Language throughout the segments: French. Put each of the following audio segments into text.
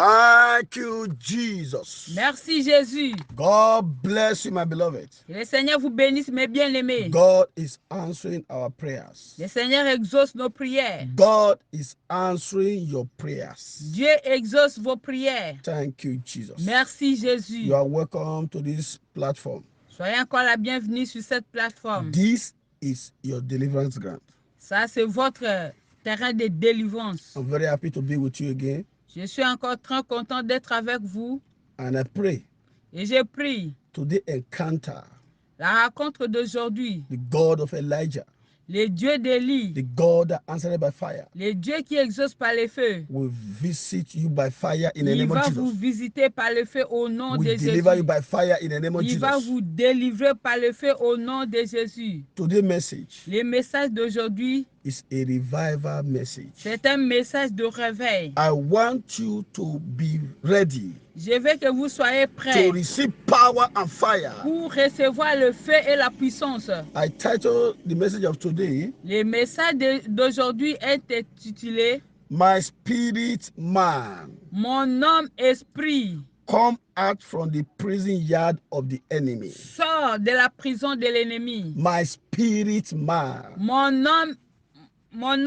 Thank you, Jesus. Merci Jésus. God bless you, my beloved. Que le Seigneur vous bénisse, mes bien-aimés. God is answering our prayers. Le Seigneur exauce nos prières. God is answering your prayers. Dieu exauce vos prières. Thank you, Jesus. Merci Jésus. You are welcome to this platform. Soyez encore la bienvenue sur cette plateforme. This is your deliverance ground. Ça, c'est votre terrain de délivrance. I'm very happy to be with you again. Je suis encore très content d'être avec vous. And I pray Et je prie, today encounter la rencontre d'aujourd'hui, the God of Elijah, les dieux d'Élie, the God that answered by fire, les dieux qui exaucent par le feu, will visit you by fire in the il name va of vous Jesus. visiter par le feu au nom de Will deliver you Jésus. by fire in the name of Il va Jesus. vous délivrer par le feu au nom de Jésus. Today's message Le message d'aujourd'hui, is a revival message. c'est un message de réveil. I want you to be ready Je veux que vous soyez to prêts receive power and fire. pour recevoir le feu et la puissance. I titled the message of today, Le message d'aujourd'hui est intitulé My Spirit Man, Mon homme esprit come out from the prison yard of the enemy. sort de la prison de l'ennemi. My spirit man, Mon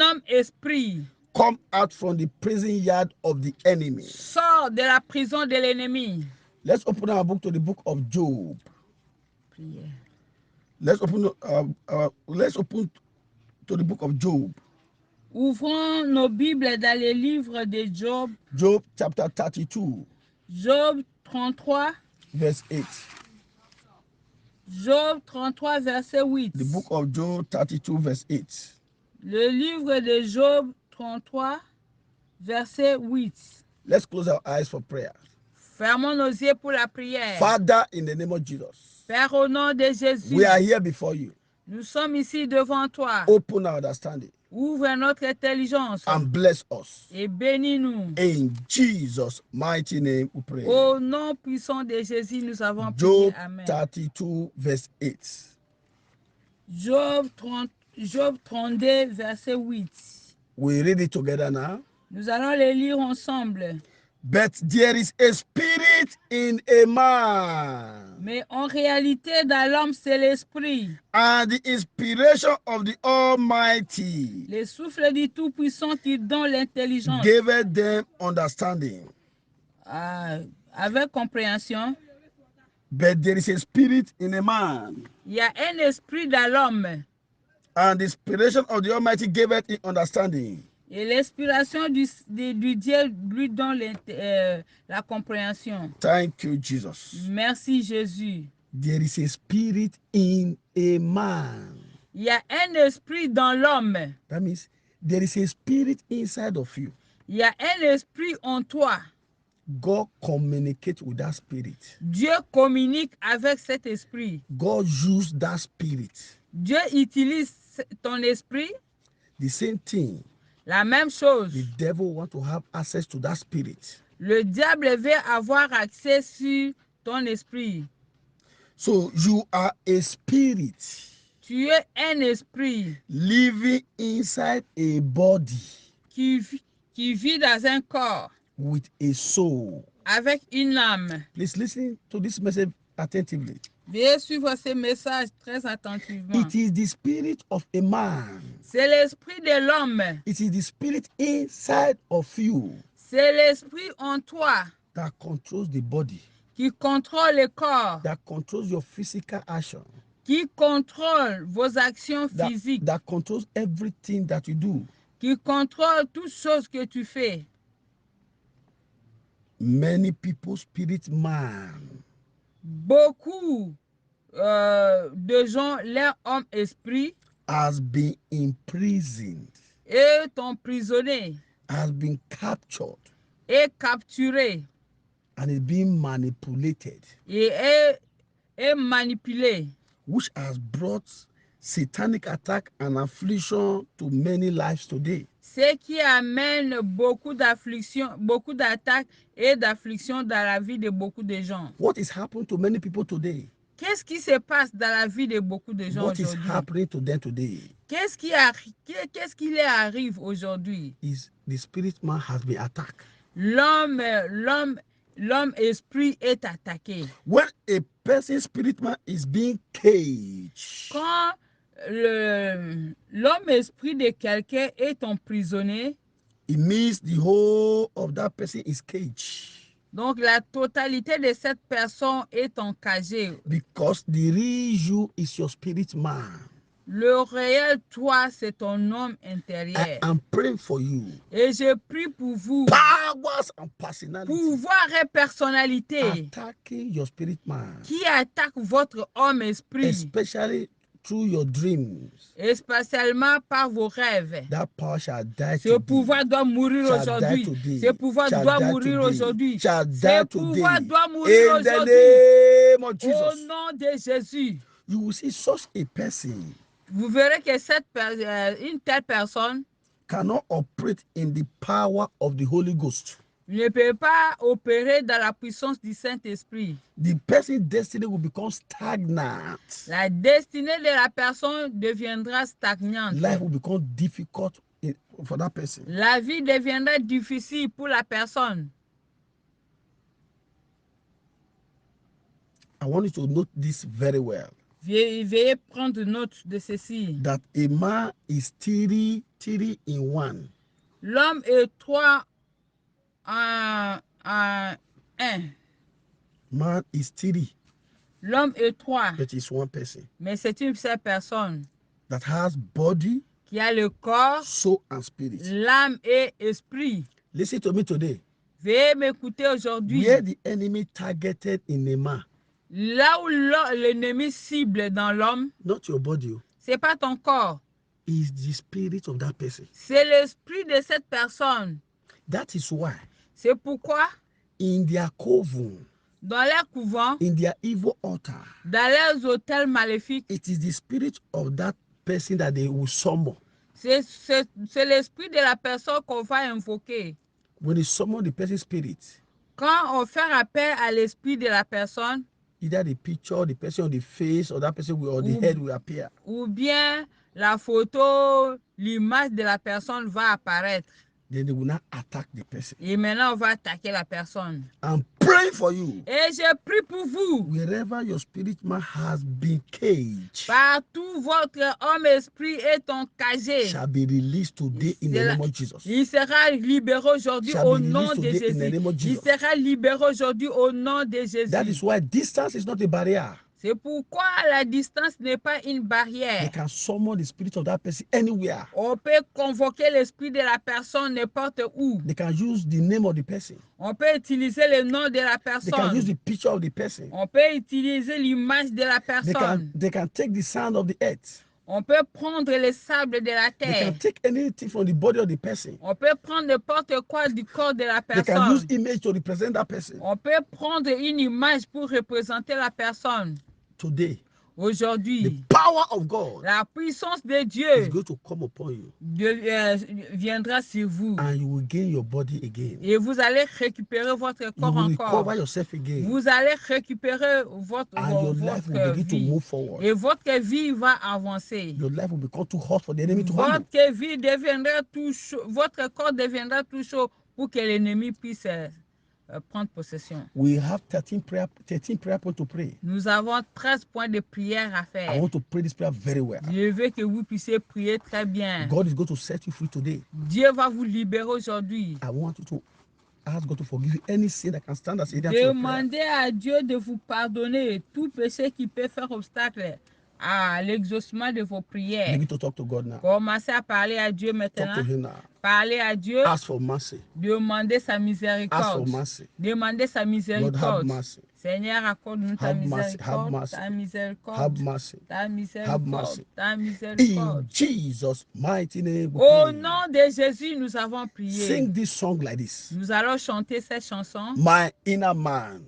homme esprit come out from the prison yard of the enemy. sort de la prison de l'ennemi. Let's open our book to the book of Job. Prière. Let's open to the book of Job. Ouvrons nos Bibles dans le livre de Job. Job chapter 32, Job 33. verse 8. Job 33, verset 8. The book of Job 32, verse 8. Le livre de Job 33, verset 8. Let's close our eyes for prayer. Fermons nos yeux pour la prière. Father, in the name of Jesus, Père, au nom de Jésus, we are here before you. nous sommes ici devant toi. Open our understanding Ouvre notre intelligence and bless us. et bénis-nous. In Jesus' mighty name we pray. Au nom puissant de Jésus, nous avons Job prié. Amen. 32, verse 8. Job 32, verset 8. We read it together now. Nous allons les lire ensemble. But there is a spirit in a man, Mais en réalité, dans l'homme, c'est l'esprit, and the inspiration of the Almighty le souffle du Tout-Puissant qui donne l'intelligence. giveth them understanding. Avec compréhension. But there is a spirit in a man, Il y a un esprit dans l'homme. and the inspiration of the Almighty giveth him understanding. Et l'inspiration du Dieu lui donne la compréhension. Thank you, Jesus. Merci Jésus. There is a spirit in a man. Il y a un esprit dans l'homme. That means there is a spirit inside of you. Il y a un esprit en toi. God communicates with that spirit. Dieu communique avec cet esprit. God used that spirit. Dieu utilise ton esprit. The same thing. La même chose. The devil wants to have access to that spirit. Le diable veut avoir accès sur ton esprit. So you are a spirit. Tu es un esprit Living inside a body qui vit dans un corps with a soul. avec une âme. Please listen to this message attentively. Veuillez suivre ce message très attentivement. It is the spirit of a man. C'est l'esprit de l'homme. It is the spirit inside of you C'est l'esprit en toi that controls the body, qui contrôle le corps, that controls your physical action, qui contrôle vos actions physiques, that controls everything that you do. qui contrôle toutes choses que tu fais. Many people spirit man. Beaucoup de gens, leur homme esprit Has been imprisoned, est emprisonné, has been captured, est capturé and is being manipulated, et est manipulé, which has brought satanic attack and affliction to many lives today. ce qui amène beaucoup d'afflictions, beaucoup d'attaques et d'afflictions dans la vie de beaucoup de gens. What is happening to many people today? Qu'est-ce qui se passe dans la vie de beaucoup de gens What is aujourd'hui? happening to them today? Qu'est-ce qui leur arrive aujourd'hui? Is the spirit man has been attacked. l'homme esprit est attaqué. When a person's spirit man is being caged, Quand l'homme esprit de quelqu'un est emprisonné, it means the whole of that person is caged. donc la totalité de cette personne est encagée. Because the real you is your spirit man. Le réel toi, c'est ton homme I intérieur. am praying for you. Et je prie pour vous, Powers and personality pouvoir et personnalité attacking your spirit man, qui attaquent votre homme esprit, especially through your dreams. et spécialement par vos rêves. That power shall die Ce today. pouvoir doit mourir Shall die aujourd'hui. today. Ce pouvoir Shall doit die mourir today. aujourd'hui. Shall die Ce today. pouvoir doit mourir In the aujourd'hui. name of Au Jesus. nom de Jésus. You will see such a person Vous verrez que une telle personne cannot operate in the power of the Holy Ghost. ne peut pas opérer dans la puissance du Saint-Esprit. The person's destiny will become stagnant. La destinée de la personne deviendra stagnante. Life will become difficult for that person. La vie deviendra difficile pour la personne. I want you to note this very well. Veuillez prendre note de ceci. That a man is three in one. L'homme est trois en un. Man is three, L'homme est trois, but it's one person mais c'est une seule personne that has body, qui a le corps, soul, and spirit. l'âme et esprit. Listen to me today. Veuillez m'écouter aujourd'hui. Where the enemy targeted in a man, Là où l'ennemi cible dans l'homme, not your body, c'est pas ton corps, is the spirit of that person. c'est l'esprit de cette personne. That is why C'est pourquoi in their coven, dans les couvents, in their evil altar, dans les hôtels maléfiques, it is the spirit of that person that they will summon. c'est l'esprit de la personne qu'on va invoquer. When they summon the person's spirit, Quand on fait appel à l'esprit de la personne, either the picture, the person on the face, or that person will, or the head will appear. ou bien la photo, l'image de la personne va apparaître. Then they will not attack the person. Et maintenant, on va attaquer la personne. I'm praying for you. Et je prie pour vous. Wherever your spirit man has been caged, Partout votre homme esprit est encagé. shall be released today in the name of Jesus. Il sera libéré aujourd'hui Shall au be nom released de today in the name of Jésus. Il Jesus. sera libéré aujourd'hui au nom de That Jésus. is why distance is not a barrier. C'est pourquoi la distance n'est pas une They barrière. can summon the spirit of that person anywhere. On peut convoquer l'esprit de la personne n'importe où. They can use the name of the person. On peut utiliser le nom de la They can use personne. the picture of the person. On peut utiliser l'image de la personne. They can take the sound of the earth. On peut prendre les sables de la They terre. can take anything from the body of the person. On peut prendre n'importe quoi du corps de la They can use personne. image to represent that person. On peut prendre une image pour représenter la personne. Today, the Aujourd'hui, power of God la puissance de is Dieu going to come upon you, viendra sur vous. and you will gain your body again. Et vous allez récupérer votre You corps will encore. recover yourself again, Vous allez récupérer votre and your life will begin to vie. move forward. Et votre vie va avancer. Your life will become too hot for the enemy to handle. Votre vie deviendra tout chaud. Votre corps deviendra tout chaud pour que l'ennemi puisse prendre possession. We have 13 prayer points to pray. Nous avons 13 points de prière à I faire. want to pray this prayer very well. Je veux que vous puissiez prier très bien. God is going to set you free today. Dieu va vous libérer aujourd'hui. I want you to ask God to forgive you any sin that can stand as a hindrance to your prayer. Demandez à Dieu de vous pardonner tout péché qui peut faire obstacle à l'exaucement de vos prières. Begin to talk to God now. Commencez à parler à Dieu Talk to maintenant. Him now. Parlez à Dieu. Ask for mercy. Demandez sa Ask for miséricorde. mercy. Demandez sa Lord, have miséricorde. mercy. Seigneur, accorde-nous ta Have mercy, have miséricorde. mercy. Ta Have miséricorde. mercy. Ta Have miséricorde. mercy. Ta In miséricorde. Jesus' mighty name, we Au pray. nom de Jésus, nous avons prié. Sing this song like this. Nous allons chanter cette chanson. My inner man,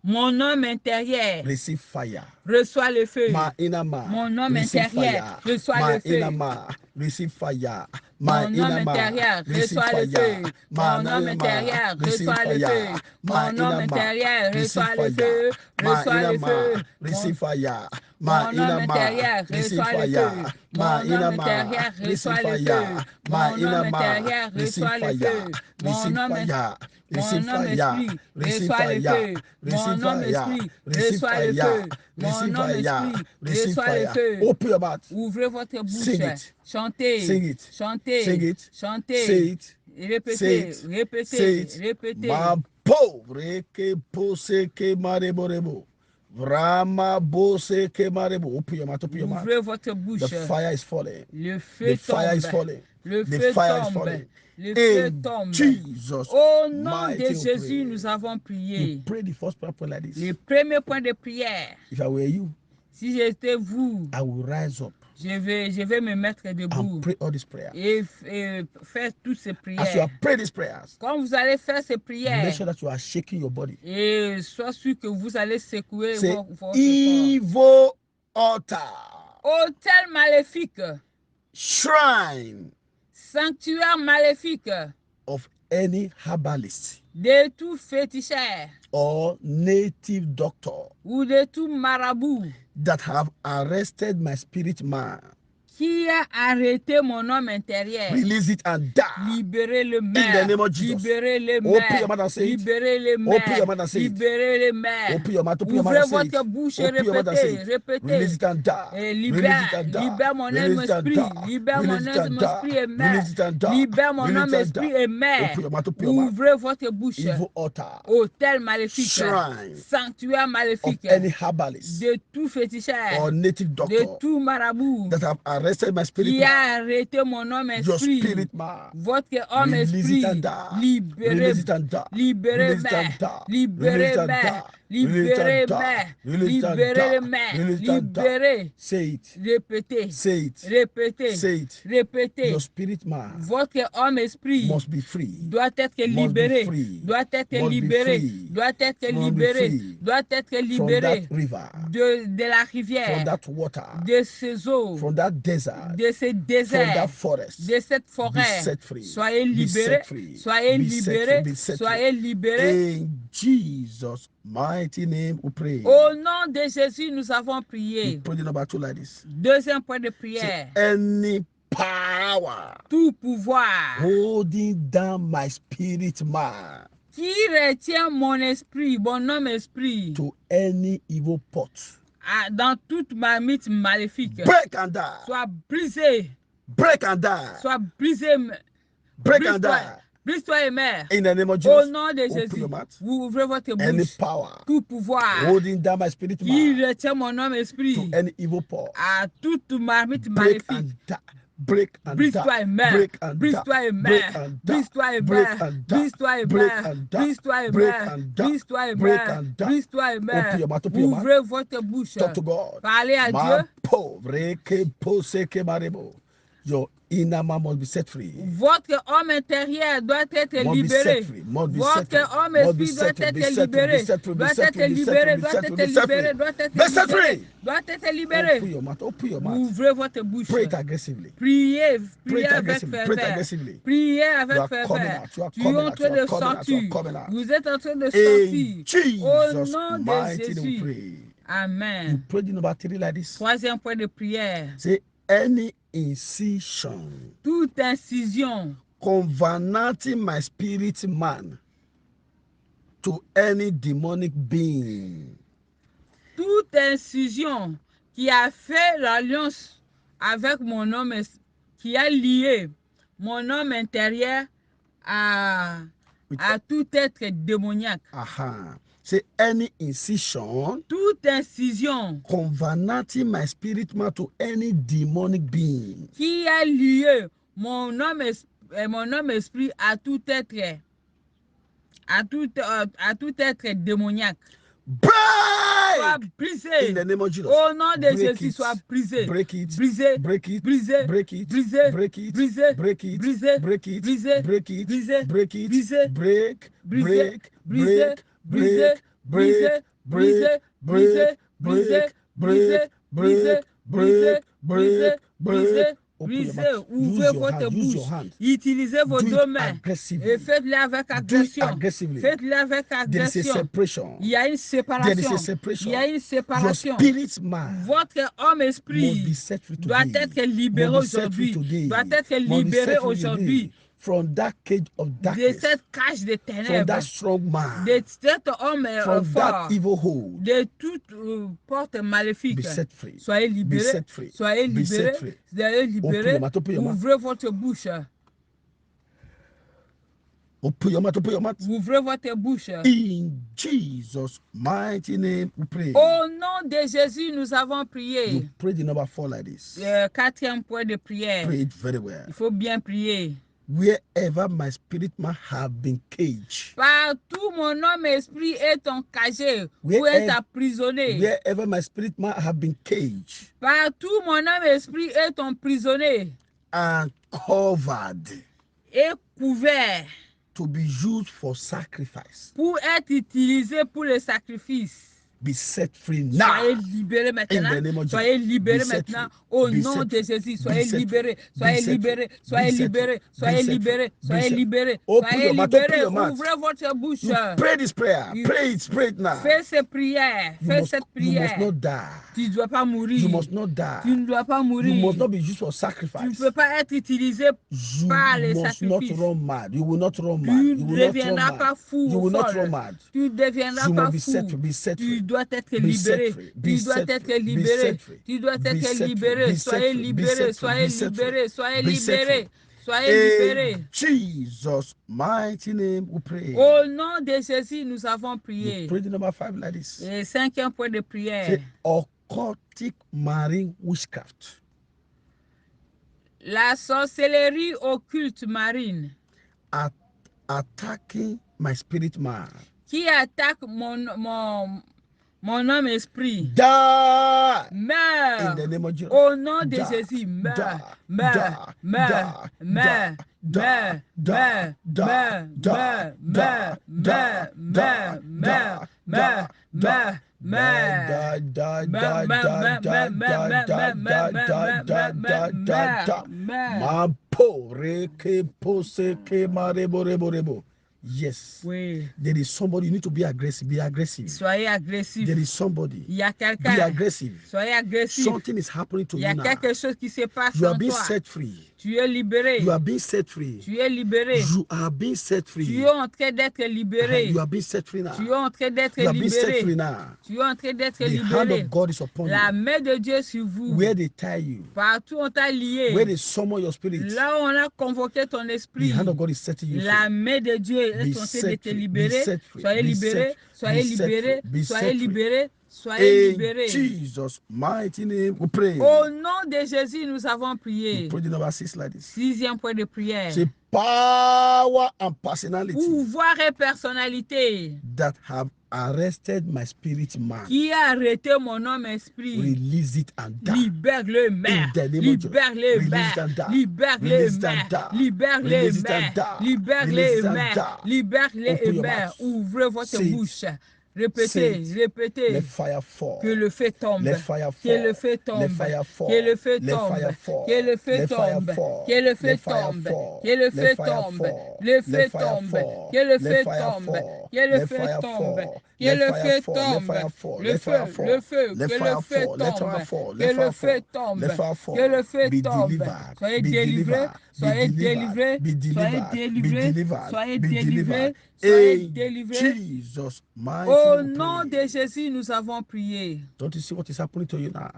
Mon homme intérieur receive fire. reçoit le feu. My inner man, Mon homme receive intérieur fire. reçoit My le feu. inner man, receive fire. my Mon homme inner man, intérieur, receive reçois le fire. feu. My Mon homme inner man, intérieur, receive reçois le feu. fire. My Mon homme inner man, intérieur, receive reçois le fire. feu. My Reçois inner le man, feu. receive fire. My Mon homme inner man, intérieur, receive reçois le fire. feu. My Mon inner homme man, intérieur, receive reçois le fire. feu. My Mon inner homme man, intérieur, receive reçois le fire. feu. Receive Mon homme, fire. Receive mon homme fire. esprit, Receive reçois le fire. feu. Receive Mon homme fire. esprit, Receive reçois le fire. feu. Receive Mon homme fire. esprit, Receive reçois le fire. feu. Open your mouth. Ouvrez votre bouche. Sing it. Chantez. Sing it. Chantez. Sing it. Chantez. Say it. Say Répétez. it. Say Répétez. it. Répétez. Ma pauvre que pose que marebo. Vrama bose que marebo. Open your mouth. Open your mouth. Ouvrez votre The bouche. fire is falling. Le The feu fire is tombe. falling. Le The feu fire is tombe. falling. Le feu In tombe. Jesus' Au nom de mighty Jésus, name. nous avons You prié. pray the first prayer point like this. Le premier point de prière, If I were you, si j'étais vous, I will rise up je vais me mettre debout and pray all these prayers. et faire toutes ces As you prières. have prayed these prayers, Quand vous allez faire ces make prières, sure that you are shaking your body. et sois sûr que vous allez secouer Say, votre corps. evil altar, Autel maléfique, shrine sanctuaire maléfique, of any herbalist de tout féticheur or native doctor ou de tout marabout that have arrested my spirit man, qui a arrêté mon homme intérieur. release it and die. Libérez le In the maire. name of Jesus. Libérez le Open maire. your mouth and say it. Libérez le Open your maire. mouth and say it. Libérez le maire. Open your mouth, open your mouth Ouvrez and say votre it. bouche et Open your mouth and say répétez. it. Release Répétez. it and die. Et Release libère, it and die. libère mon Release âme it and esprit. die. Libère mon Release it and âme die. esprit et mère. Release it and die. Libère mon Release âme it and esprit die. et mère. Open your mouth, open your mouth. Ouvrez votre bouche. Evil altar Autel maléfique. Shrine Sanctuaire of maléfique. any herbalist De tout féticheur. or native De doctor tout marabout. that have arrested my spirit Qui man, a arrêté mon homme your esprit. spirit man. Votre homme Release esprit, it and die. libérez, Release it and die. libérez Release it and mère, die. libérez Release it and mère, die. libérez mère, Release it and libérez die. mère, Release it and die. libérez, Say it. répétez, Say it. répétez, Say it. répétez. Your spirit man Votre homme esprit must be free. doit être Must be libéré, free. doit être Must be libéré, free. doit être Must be libéré, free doit être From libéré that river, de la from rivière, that water, de ces eaux, from that desert, de ces from déserts, that forest. de cette Be forêt. set free. Soyez Be libérés, set free. soyez Be set libérés, free. Be set soyez free. libérés. In Jesus' mighty name we pray. Au nom de Jésus, nous avons We prié. pray the number 2 like this. Deuxième point de Say, prière. any power Tout pouvoir holding down my spirit man qui retient mon esprit, mon homme esprit, to any evil pot, dans toute marmite maléfique, break and die. soit brisé, Break and die. soit brisé. Break and Brise-toi, die. brise-toi et mère. In the name of Au Jesus. nom de Open Jésus, your mouth. vous ouvrez votre Any bouche. power Tout pouvoir holding down my spirit qui man retient mon homme to esprit any evil pot, à toute marmite break maléfique. and die. Break and Brise-toi et die. meurs. Break and die. Brise-toi et Break meurs. and die. Brise-toi et Break meurs. and die. Brise-toi et Break meurs. and die. Brise-toi et Break meurs. and die. Brise-toi et Break meurs. and die. Brise-toi et meurs. Open your mouth. Open your mouth. Ouvrez votre bouche. Talk to God. Parlez à Ma Dieu. pauvre que pose que marebo. Your inner man must be set free. Votre homme intérieur doit être Must be libéré. set free. Must be set free. Votre homme Must be esprit doit set free. être Be set free. Be libéré. set free. Be Doit set être free. Be set libéré. free. Be Doit set être free. Be set libéré. free. Doit être Be set libéré. free. Doit être Open libéré. your mouth. Open your mouth. Ouvrez votre bouche. Pray it aggressively. Priez, Pray priez it avec aggressively. Pray it ferveur. aggressively. Priez You avec are coming ferveur. out. You are Tu es coming en out. train You de are coming out. You are sortir. coming out. Vous êtes en train de In sortir. Au Jesus' nom de mighty name we Jésus. pray. You Amen. pray the number 3 like this. Troisième point de prière. Say any incision Toute incision converting my spirit man to any demonic being toute incision qui a fait l'alliance avec mon homme, qui a lié mon homme intérieur à tout être démoniaque. Say any incision Toute incision converting my spirit man to any demonic being qui a lié mon homme esprit à tout être, à tout être démoniaque. Soit break brisé. in the name of Jesus. Au nom de Break Jésus, it. soit brisé. Break it. Brisé. Break it. Brisé. Break it. Brisé. Break it. Brisé. Break it. Brisé. Break it. Brisé. Break it. Brisé. Break it. Brisé. Break. Brisé. Break. Brisé. Break. Brisé. Break. Brisé. Break. Brisé. Break. Brisé. Break. Brisé. Break. Brisé. Break. Brisé. Break. Brisez, ouvrez votre bouche. Utilisez vos deux mains. Et faites-le avec agression. Faites-le avec agression. Il y a une séparation. Il y a une séparation. Votre homme-esprit doit être libéré aujourd'hui. Doit être libéré aujourd'hui. From that cage of De darkness, cette cage de from ténèbres, that strong man, de cet homme from fort, that evil hold, de toute porte be maléfique. set free. Soyez Be libérés. set free. Soyez Be set libérés. free. Soyez libérés. Open your mouth. Ouvrez votre bouche. Open your mouth. Open your mouth. Ouvrez votre bouche. In Jesus' mighty name, we pray. Au nom de Jésus, nous avons prié. You pray the number 4 like this. Quatrième point de prière. Pray it very well. Il faut bien prier. Wherever my spirit man have been caged, Partout mon homme esprit est encagé ou Wherever- est emprisonné. wherever my spirit man have been caged Partout mon homme esprit est emprisonné and covered et couvert to be used for sacrifice, pour être utilisé pour le sacrifice. be set free now. Soyez libérés In the maintenant. name of Soyez Jesus. libérés Be set maintenant free. au Be nom set de free. Jésus. Be Soyez set libérés. free. Soyez Be set libérés. free. Soyez Be set libérés. free. Soyez Be set libérés. free. Soyez Be set libérés. Open Soyez your mouth. Open libérés. your mouth. Ouvrez votre bouche. You pray this prayer. You- Pray it now. Fais cette prière. You Fais must, cette you must prière. not die. Tu ne dois pas mourir. You must not Tu ne die. dois pas You mourir. must not be used for Tu ne sacrifice. peux pas être utilisé You par les must not sacrifices. run mad. You will not run Tu mad. ne You will not run deviendras pas mad. fou You ou will not folle. run mad. Tu ne deviendras You pas must be set fou. free. Be set Tu free. dois être Be set libéré. free. Be Tu dois set être free. Be libéré. set free. Tu dois Be être set free. libéré. Be set Soyez free. Be libéré. set free. Soyez Be set free. libéré. Soyez Be set libéré. free. Soyez libéré. In Jesus' mighty name, we pray. Au nom de Jésus, nous avons You prié. pray the number 5 like this. Et cinquième point de prière. Say occultic marine witchcraft La sorcellerie occulte marine attacking my spirit man. qui attaque mon homme esprit. Die Meurs. in the name of Jesus. Au nom de Die, Jésus, meurs, die, meurs, die, meurs, die, meurs, die, meurs, die, meurs, die, meurs, die, meurs, die, meurs, die, meurs, die, meurs, die, meurs, die, meurs, die, meurs, meurs. Yes. Oui. There is somebody, you need to be aggressive. Be aggressive. Soyez agressif. There is somebody. Il y a Be quelqu'un. aggressive. Soyez agressif. Something is happening to Il y a you now. quelque chose qui se passe You are en being toi. set free. Tu es libéré. You are being set free. Tu es libéré. You are being set Tu free. es en train d'être libéré. You are being set free now. Tu es en train d'être You are being set free libéré. now. Tu es en train d'être The hand libéré. of God is upon La you. main de Dieu sur vous. Where they tie you, Partout on t'a lié. where they summon your spirit, Là où on a convoqué ton the esprit. hand of God is setting you La free. main de Dieu Be est en train de set te free. Be libérer. set free. Soyez Be libérés. set free. Soyez Be set libérés. free. Be Soyez set free. libérés. Soyez In libérés. Jesus' mighty name, we pray. Au nom de Jésus, nous avons prié. Pray the number 6 like this. Sixième point de prière. Say power and personality Pouvoir et personnalité that have arrested my spirit man. qui a arrêté mon homme esprit. Release it and die. Libère-le, mère. In the name of Jesus. Libère-le, Release mère. it and die. Libère-le, Release it and mère. die. Libère-le, Release it and mère. die. Libère-le, Release it and mère. die. Libère-le, Open your mère. mouth. Ouvrez votre Say it. bouche. Say Répétez, it. répétez. Let fire fall. Que le feu tombe. Let fire Que fall. le feu tombe. Let fire fall. Que le feu Let tombe. fire fall. Que le feu Let fire tombe. fall. Que le feu Let fire tombe. fall. Que le feu Let fire tombe. fall. Le feu Let fire tombe. fall. Que le Let feu fire tombe. fall. Que le Let feu fire tombe. fall. Que Let le fire feu fall. Let tombe. fire fall. Le Let feu, fire fall. le feu. Let Que fire le feu fall. Let tombe. fire fall. Que Let le fire feu fall. tombe. Let fire fall. Que le feu Be tombe. delivered. Soyez Be délivrés. delivered. Soyez Be délivrés. delivered. Be Soyez delivered. Be délivrés. delivered. Soyez Be délivrés. delivered. Soyez In délivrés. Jesus' mighty Au name. nom de Jésus, nous avons prié. Don't you see what is happening to you now?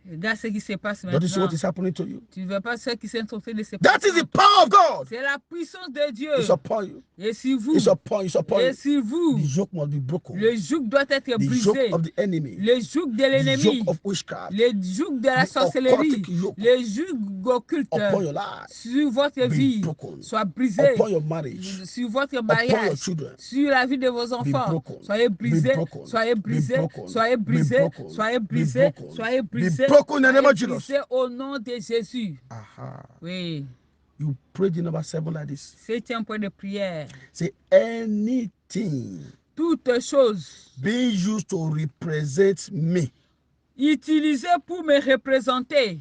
Regarde ce qui se passe Don't you see what maintenant. is happening to you? Tu ne veux pas ce qui s'est en train de se That passer. is the power of God. C'est la puissance de Dieu. It's upon you. Et sur vous. It's upon you. It's upon Et you. sur vous. The yoke must be broken. Le joug doit être The brisé. yoke of the enemy. Le joug de The l'ennemi. yoke of witchcraft. Le joug de la The sorcellerie. occultic yoke. Le joug occulte Upon your life. sur votre Be vie. broken. Soit brisé. Upon your marriage. Sur votre Upon your mariage. children. Sur la vie de vos enfants. broken. Soyez brisés. Be broken. Soyez Be brisés. broken. Soyez Be brisés. broken. Soyez Be brisés. broken. Soyez Be brisés. broken in the name of Soyez Jesus. brisés au nom de Jésus. Aha. Oui. You pray the number 7 like this. Septième point de prière. Say anything Toute chose being used to represent me utilisée pour me représenter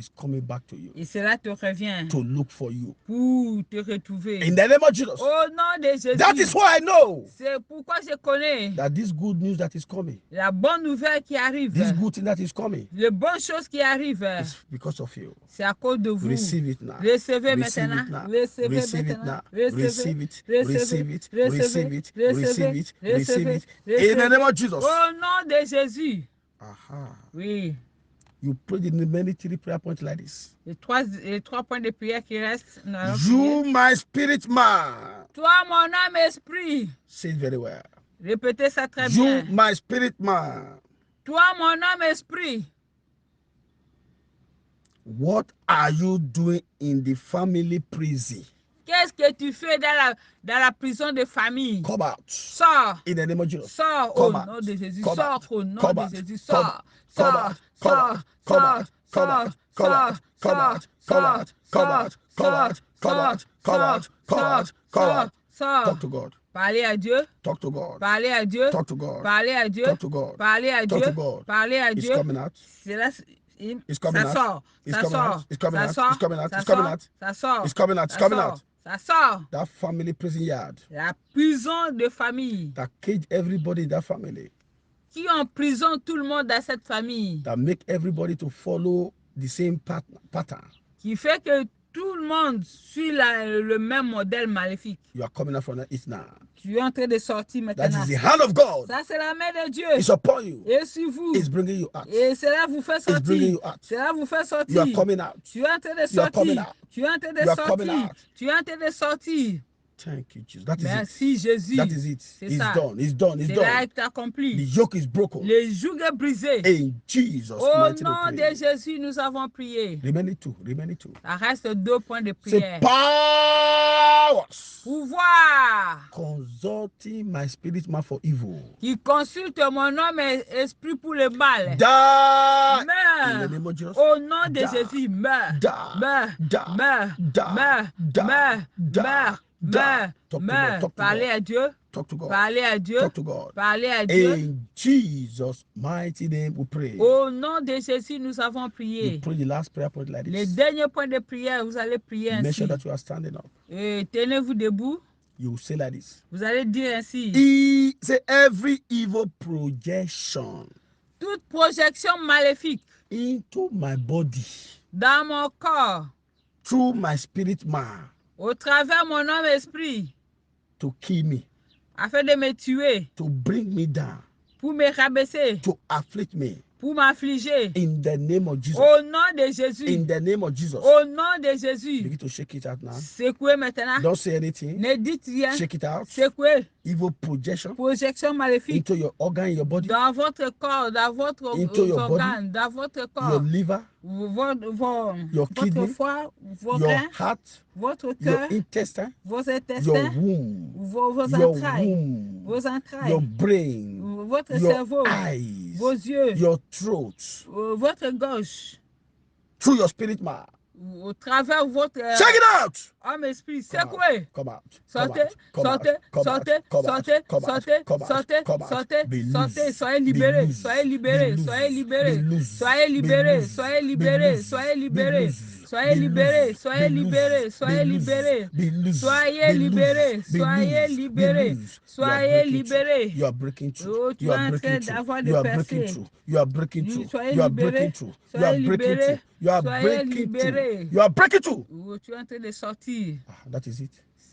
is coming back to you Et cela te revient to look for you. pour te retrouver. In the name of Jesus. Au nom de Jésus. That is why I know C'est pourquoi je connais that this good news that is coming, la bonne nouvelle qui arrive. this good thing that is coming, Les bonnes choses qui arrivent. is because of you. C'est à cause de vous. Receive it now. Recevez Receive maintenant. it now. Recevez Receive it maintenant. now. Receive it. Receive it. Receive it. Receive it. Receive it. In the name of Jesus. Au nom de Jésus. Aha. Oui. You pray the remaining 3 prayer points like this. Les trois points de prière qui restent. You, my spirit man. Toi, mon âme esprit. Say it very well. Répétez ça très You, bien. my spirit man. Toi, mon âme esprit. What are you doing in the family prison? Qu'est-ce que tu fais dans la prison de famille? Come out. Sors. In the name of Jesus. Sors au nom de Jésus. Sors au nom de Jésus. Sors. Sors. Sors. Sors. Sors. Sors. Sors. Sors. Sors. Sors. Sors. Sors. Talk to God. Parlez à Dieu. Talk to God. Parlez à Dieu. Talk to God. Parlez à Dieu. Talk to God. Parlez à Talk Dieu. to God. Parlez à It's Dieu. coming out. C'est là. It's coming Ça out. sort. It's Ça coming sort. out. It's coming Ça out. sort. It's coming out. Ça It's coming sort. out. Ça sort. It's coming out. It's Ça coming sort. out. Ça sort. That family prison yard La prison de famille. that cage everybody in that family, Qui emprisonne tout le monde dans cette famille. that make everybody to follow the same pattern. Qui fait que tout le monde suit le même modèle maléfique. You are coming out from it now. Tu es en train de sortir That maintenant. is the hand of God. Ça, c'est la main de Dieu. It's upon you. Et sur vous. It's bringing you out. Et cela vous fait It's bringing sortir. you out. Cela vous fait sortir. You are coming out. Tu es en train de You are coming sortir. out. Tu es en train de You are coming sortir. out. Tu es en train de sortir. Thank you, Jesus. That is Merci it. Jésus. That is it. C'est It's ça. done. It's done. It's C'est là done. que tu accompli. The yoke is broken. Le joug est brisé. In Jesus' Au mighty nom name. de Jésus, nous avons prié. Remaining two. Remaining two. Ça reste 2 points de Say prière. powers. Pouvoir Consulting my spirit man for evil. qui consulte mon homme et esprit pour le mal. Die. In the Meurs. name of Jesus. Au nom de Die. Jésus, meurs. Die. Meurs. Die. Meurs. Die. Meurs. Die. Meurs. Die. Meurs. Die. Meurs. Talk to God. Meurs. Talk to Parlez God. à Dieu. Talk to God. Parlez à Dieu. Talk to God. Parlez à Dieu. In Jesus' mighty name we pray. Au nom de Jésus, nous avons You prié. pray the last prayer point like Les this. derniers points de prière, vous allez prier Make ainsi. sure that you are standing up. Et tenez-vous debout. You will say like this. Vous allez dire ainsi. Say every evil projection Toute projection maléfique into my body dans mon corps, through my spirit man au travers mon homme esprit, to kill me, afin de me tuer, to bring me down, pour me rabaisser, to afflict me. pour m'affliger. In the name of Jesus. Au nom de Jésus. In the name of Jesus. Au nom de Jésus. Begin to shake it out now. Secouez maintenant. Don't say anything. Ne dites rien. Shake it out. Secouez. Evil projection Projection maléfique into your organ in your body, dans votre corps, dans votre Into your organe, dans votre your corps, liver, your votre kidney, foie, vos your reins, heart, votre your cœur, intestine, vos your intestins, womb, vos your entrailles, womb, vos your entrailles, brain, votre your cerveau, eyes, vos yeux, your throat, votre gauche, through your spirit man. au travers votre Check it out. homme esprit, Come secouez. out. Come out. Sortez, Come out. sortez, Come out. sortez, Come out. sortez, Come out. sortez, Come out. sortez, Come out. sortez, Be loose. sortez, soyez Be libérés, loose. soyez Be libérés, loose. soyez libérés, Be loose. soyez Be libérés, loose. soyez Be libérés, loose. soyez Be libérés, loose. soyez Be libérés, loose. soyez Be libérés, loose. soyez Be libérés, loose. Be loose. soyez Be libérés, loose. Be soyez loose. Be libérés, loose. soyez You are breaking through. libérés. You are breaking through. Oh, tu You es are en train breaking through. d'avoir You des are breaking percées. through. You are breaking through. Soyez You are libérés. breaking through. You Soyez are breaking libérés. through. You are Soyez breaking libérés. through. You are breaking through. Oh, tu es en train de sortir. That is it.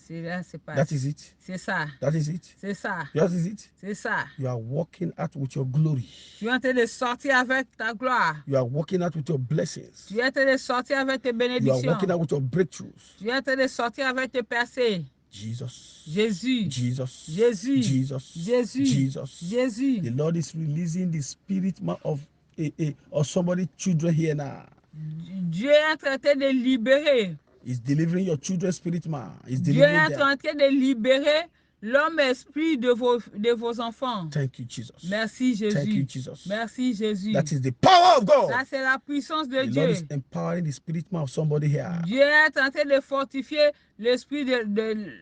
C'est là, c'est pas. That is it. C'est ça, That is it. c'est ça, That is it. c'est ça. You are walking out with your glory. Tu es en train de sortir avec ta gloire. You are walking out with your blessings. Tu es en train de sortir avec tes You are bénédictions. walking out with your breakthroughs. Tu es en train de sortir avec tes percées. Jesus. Jésus. Jesus. Jésus. Jesus. Jésus. Jesus. Jésus. The Lord is releasing the spirit of somebody's children here now. Dieu est en train de libérer. He's delivering your children's spirit man. He's Dieu est delivering them. en train de libérer l'homme esprit de vos enfants. Thank you, Jesus. Merci Thank you, Jésus. Jesus. Merci Jésus. That is the power of God. Ça, c'est la puissance de The Lord Dieu. is empowering the spirit man of somebody here. Dieu est en train de fortifier l'esprit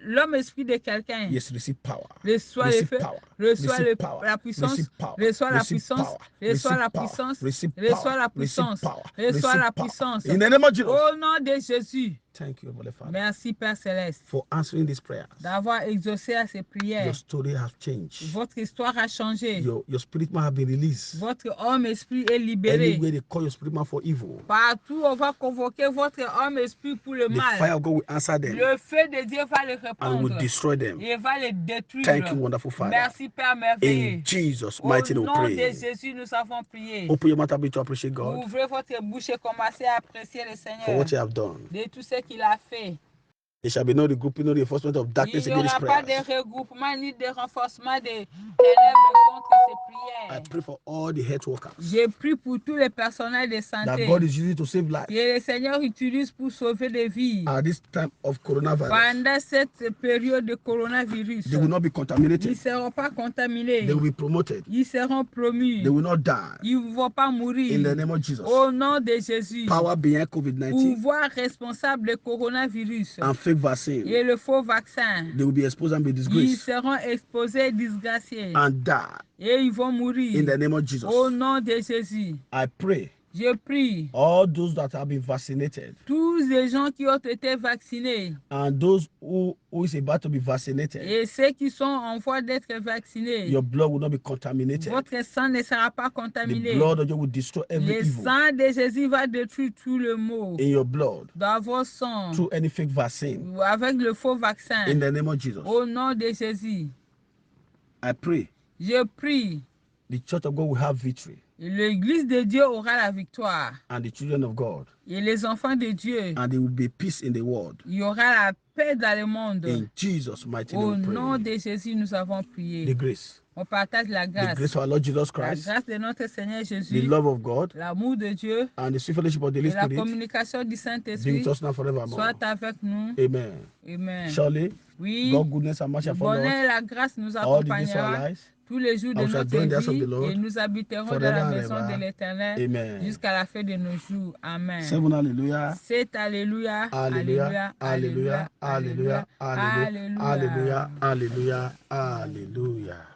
l'homme esprit de quelqu'un. Yes, receive power. Reçois le Receive feu, power. reçois Receive power. la puissance, Receive power. reçois la Receive puissance, power. reçois la Receive power. puissance, Receive reçois power. la Receive puissance, power. reçois Receive la power. puissance. In the name of Jesus. Au nom de Jésus. Thank you, Heavenly Father, Merci Père Céleste for answering these prayers. d'avoir exaucé à ces Your prières. story has changed. Votre histoire a changé. Your spirit man have been released. Votre homme esprit est libéré. Anywhere they call your spirit man for evil, Partout on va convoquer votre homme esprit pour le the mal. fire of God will answer them Le feu de Dieu va le and will répandre. destroy them. Il va les détruire. Thank you, wonderful Father. Merci Père merveilleux. In Jesus' Au mighty name, we nom de pray. Jésus, nous avons prié. Open your mouth a bit to appreciate God Ouvrez votre bouche et commencez à apprécier le for Seigneur what He have done. de tout ce qu'il a fait. There shall be no regrouping, no reinforcement of Il darkness n'y against aura these pas de prayers. regroupement ni de renforcement des ténèbres contre ces I prières. pray for all the health workers J'ai prié pour tous les personnels de that santé God is using to save lives que le Seigneur utilise pour sauver des vies. at this time of coronavirus. Pendant cette période de coronavirus, They will not be ils ne contaminated. seront pas contaminés. They will be promoted. Ils seront promus. They will not die. Ils ne vont pas mourir. In the name of Jesus. Au nom de Jésus. Power behind COVID-19 Pouvoir responsable du coronavirus and fake vaccine, et le faux vaccin. they will be exposed and be Ils disgraced seront exposés, disgraciés. and die. Et ils vont In mourir. the name of Jesus. Au nom de Jésus. I pray Je prie. all those that have been vaccinated Tous les gens qui ont été vaccinés and those who is about to be vaccinated, et ceux qui sont en voie d'être vaccinés, your blood will not be contaminated. votre sang ne sera pas The contaminé. blood of God will destroy every Le evil sang de Jésus va détruire tout le mot in your blood dans vos sangs through any fake vaccine. avec le faux vaccin. In the name of Jesus. Au nom de Jésus, I pray je prie. the church of God will have victory L'église de Dieu aura la victoire. and the children of God, Et les enfants de Dieu, and there will be peace in the world. il y aura la paix dans le monde. In Jesus' mighty Au name, we nom pray. de Jésus, nous avons The prié. grace, On partage la the grâce. grace of our Lord Jesus La Christ, grâce de notre Seigneur the Jésus, love of God, l'amour de Dieu and the sweet fellowship of the et Holy la Spirit communication du be Saint-Esprit with us now forevermore. soit avec nous. Amen. Amen. Surely, Oui, God's goodness and mercy le shall follow bonheur et us la grâce nous all the days of our accompagnera lives. tous les jours de I shall notre dwell in the house of vie the Lord et nous habiterons dans forever la and maison de ever. l'Éternel Amen. jusqu'à la fin de nos jours. Amen. Seven hallelujah. C'est Alléluia, Hallelujah. Alléluia, Hallelujah. Alléluia, Hallelujah. Hallelujah. Alléluia. Hallelujah. Hallelujah. Hallelujah.